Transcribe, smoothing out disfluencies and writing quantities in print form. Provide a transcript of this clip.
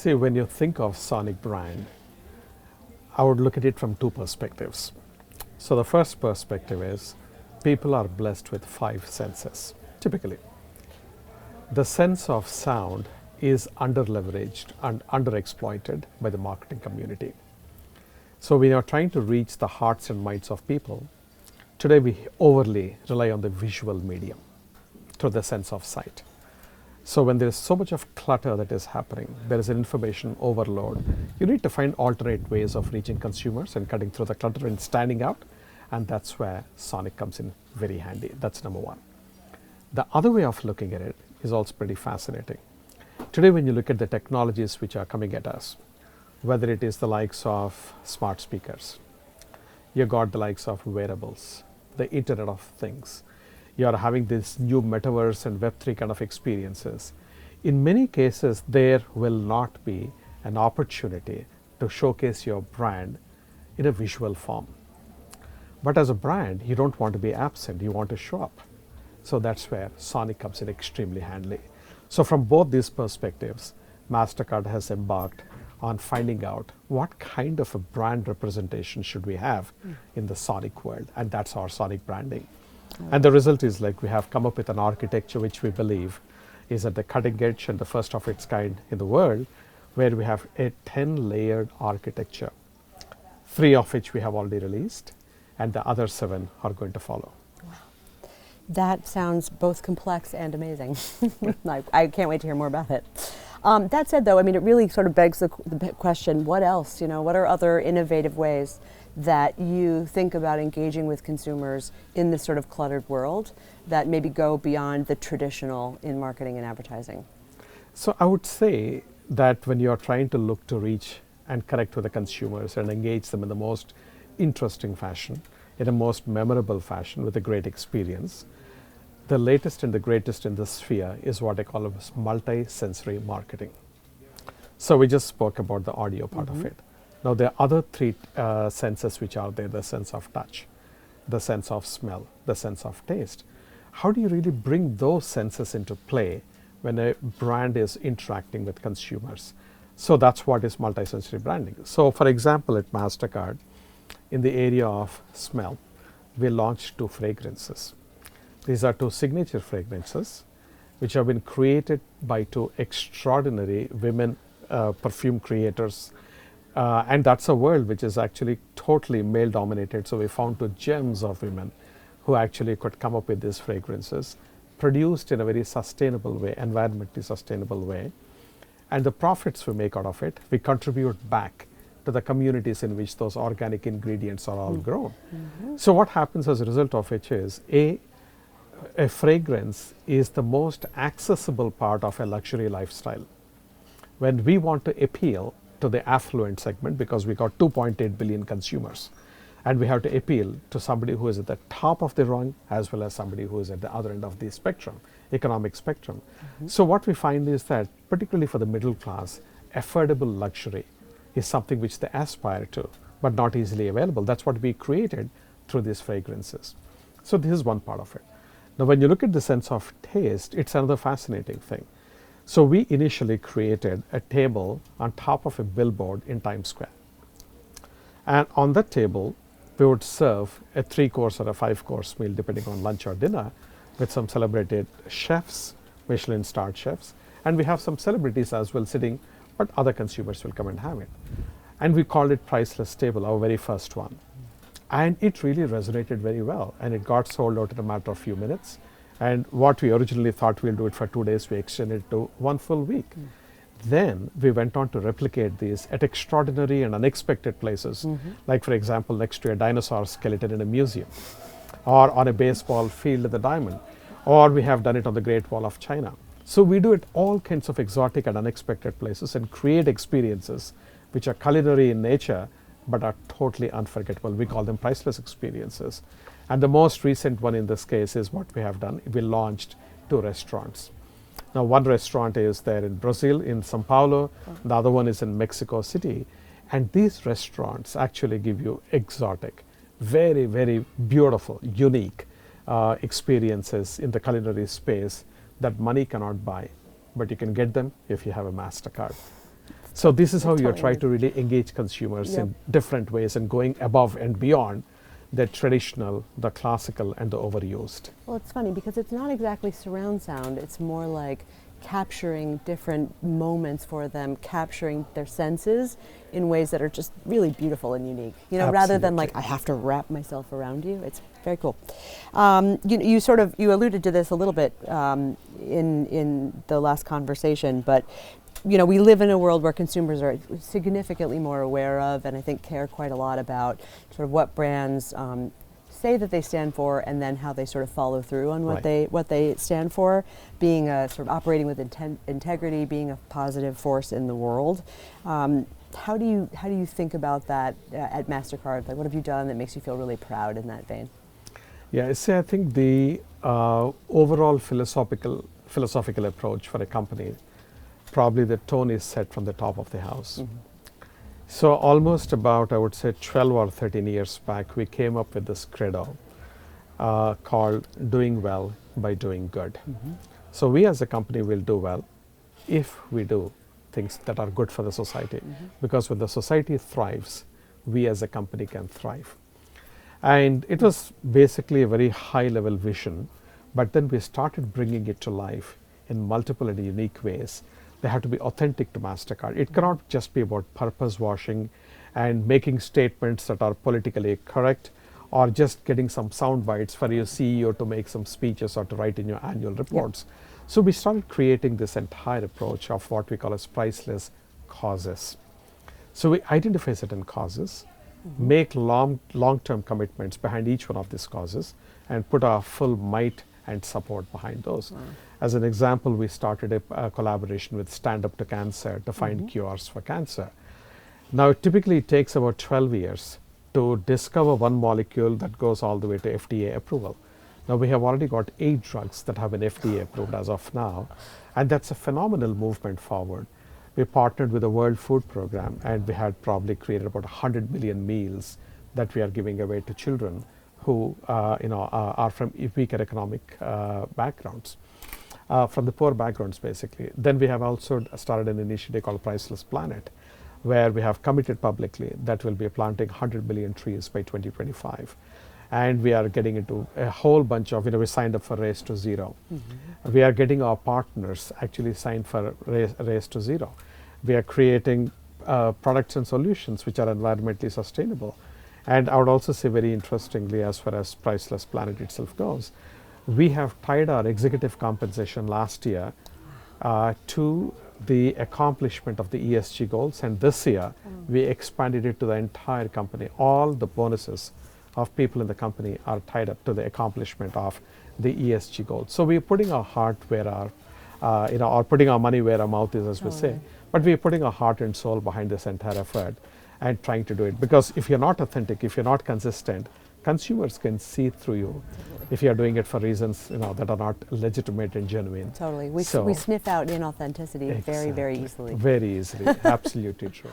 See, when you think of Sonic brand, I would look at it from two perspectives. So the first perspective is people are blessed with five senses, typically. The sense of sound is under-leveraged and underexploited by the marketing community. So we are trying to reach the hearts and minds of people. Today we overly rely on the visual medium through the sense of sight. So when there is so much of clutter that is happening, there is an information overload. You need to find alternate ways of reaching consumers and cutting through the clutter and standing out. And that's where Sonic comes in very handy. That's number one. The other way of looking at it is also pretty fascinating. Today when you look at the technologies which are coming at us, whether it is the likes of smart speakers, you got the likes of wearables, the Internet of Things, you are having this new metaverse and Web3 kind of experiences. In many cases, there will not be an opportunity to showcase your brand in a visual form. But as a brand, you don't want to be absent, you want to show up. So that's where Sonic comes in extremely handy. So from both these perspectives, Mastercard has embarked on finding out what kind of a brand representation should we have in the Sonic world, and that's our Sonic branding. And the result is like we have come up with an architecture which we believe is at the cutting edge and the first of its kind in the world, where we have a 10-layered architecture, 3 of which we have already released, and the other 7 are going to follow. Wow. That sounds both complex and amazing. I can't wait to hear more about it. That said, though, I mean, it really sort of begs the question, what else? You know, what are other innovative ways that you think about engaging with consumers in this sort of cluttered world that maybe go beyond the traditional in marketing and advertising? So I would say that when you're trying to look to reach and connect with the consumers and engage them in the most interesting fashion, in a most memorable fashion with a great experience, the latest and the greatest in this sphere is what I call multi-sensory marketing. So we just spoke about the audio part of it. Now there are other 3 senses which are there, the sense of touch, the sense of smell, the sense of taste. How do you really bring those senses into play when a brand is interacting with consumers? So that's what is multi-sensory branding. So for example, at Mastercard, in the area of smell, we launched 2 fragrances. These are 2 signature fragrances which have been created by 2 extraordinary women perfume creators. And that's a world which is actually totally male dominated. So we found 2 gems of women who actually could come up with these fragrances, produced in a very sustainable way, environmentally sustainable way. And the profits we make out of it, we contribute back to the communities in which those organic ingredients are all grown. So what happens as a result of which is, a fragrance is the most accessible part of a luxury lifestyle. When we want to appeal to the affluent segment, because we got 2.8 billion consumers, and we have to appeal to somebody who is at the top of the rung as well as somebody who is at the other end of the spectrum, economic spectrum. So what we find is that particularly for the middle class, affordable luxury is something which they aspire to, but not easily available. That's what we created through these fragrances. So this is one part of it. Now when you look at the sense of taste, it's another fascinating thing. So we initially created a table on top of a billboard in Times Square. And on that table, we would serve a 3-course or a 5-course meal, depending on lunch or dinner, with some celebrated chefs, Michelin-starred chefs. And we have some celebrities as well sitting, but other consumers will come and have it. And we called it Priceless Table, our very first one. And it really resonated very well. And it got sold out in a matter of few minutes. And what we originally thought we'll do it for 2 days, we extended to 1 full week. Then we went on to replicate these at extraordinary and unexpected places. Like for example, next to a dinosaur skeleton in a museum, or on a baseball field at the Diamond, or we have done it on the Great Wall of China. So we do it all kinds of exotic and unexpected places and create experiences which are culinary in nature, but are totally unforgettable. We call them priceless experiences. And the most recent one in this case is what we have done. We launched 2 restaurants. Now one restaurant is there in Brazil, in Sao Paulo, the other one is in Mexico City. And these restaurants actually give you exotic, very, very beautiful, unique experiences in the culinary space that money cannot buy, but you can get them if you have a Mastercard. So this is how you're totally trying to really engage consumers Yep. in different ways and going above and beyond the traditional, the classical, and the overused. Well, it's funny because it's not exactly surround sound. It's more like capturing different moments for them, capturing their senses in ways that are just really beautiful and unique. You know, rather than like, I have to wrap myself around you. It's very cool. You alluded to this a little bit in the last conversation, but you know, we live in a world where consumers are significantly more aware of, and I think care quite a lot about sort of what brands say that they stand for, and then how they sort of follow through on what they stand for, being a sort of operating with integrity, being a positive force in the world. How do you think about that at Mastercard? Like, what have you done that makes you feel really proud in that vein? Yeah, I think the overall philosophical approach for a company, probably the tone is set from the top of the house. Mm-hmm. So almost about, I would say, 12 or 13 years back, we came up with this credo called doing well by doing good. Mm-hmm. So we as a company will do well if we do things that are good for the society. Mm-hmm. Because when the society thrives, we as a company can thrive. And it was basically a very high level vision, but then we started bringing it to life in multiple and unique ways. They have to be authentic to Mastercard. It cannot just be about purpose washing and making statements that are politically correct, or just getting some sound bites for your CEO to make some speeches or to write in your annual reports. Yep. So we started creating this entire approach of what we call as priceless causes. So we identify certain causes, mm-hmm. make long-term commitments behind each one of these causes, and put our full might and support behind those. Wow. As an example, we started a collaboration with Stand Up to Cancer to find mm-hmm. cures for cancer. Now, it typically takes about 12 years to discover one molecule that goes all the way to FDA approval. Now, we have already got 8 drugs that have been FDA approved as of now, and that's a phenomenal movement forward. We partnered with the World Food Program, and we had probably created about 100 million meals that we are giving away to children who are from weaker economic backgrounds, from the poor backgrounds basically. Then we have also started an initiative called Priceless Planet, where we have committed publicly that we'll be planting 100 million trees by 2025. And we are getting into a whole bunch of, we signed up for Race to Zero. Mm-hmm. We are getting our partners actually signed for Race to Zero. We are creating products and solutions which are environmentally sustainable. And I would also say, very interestingly, as far as Priceless Planet itself goes, we have tied our executive compensation last year to the accomplishment of the ESG goals. And this year, we expanded it to the entire company. All the bonuses of people in the company are tied up to the accomplishment of the ESG goals. So we're putting our heart where our, or putting our money where our mouth is, as we say. But we're putting our heart and soul behind this entire effort and trying to do it. Because if you're not authentic, if you're not consistent, consumers can see through you. Totally. If you're doing it for reasons that are not legitimate and genuine. Totally. We sniff out inauthenticity very, very easily. Very easily. Absolutely true.